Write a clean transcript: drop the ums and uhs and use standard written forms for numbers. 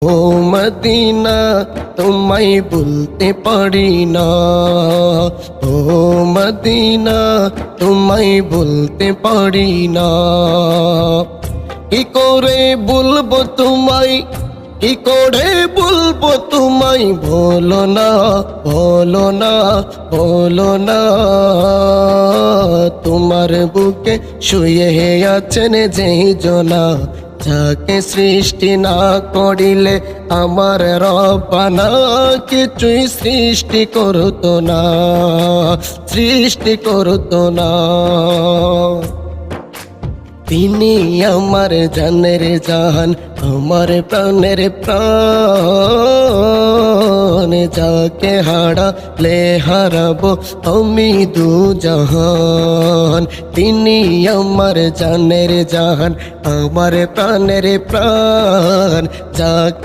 ও Medina তোমায় ভুলতে পারি না। ও মদিনা তোমায় ভুলতে পারি না। কি করে ভুলবো তোমায়, কি করে ভুলবো তোমায়, বলো না বলো না বলো না। তোমার বুকে শুয়ে আছেন যেই জনা, যাকে সৃষ্টি না করিলে আমার রব্বানা কিছুই সৃষ্টি করতো না, সৃষ্টি করতো না। তিনি আমার জানের জান, আমার প্রাণের প্রাণ, যাকে হারালে হারাবো আমি দু জাহান। তিনি আমার জানের জান, আমার প্রাণের প্রাণ, যাকে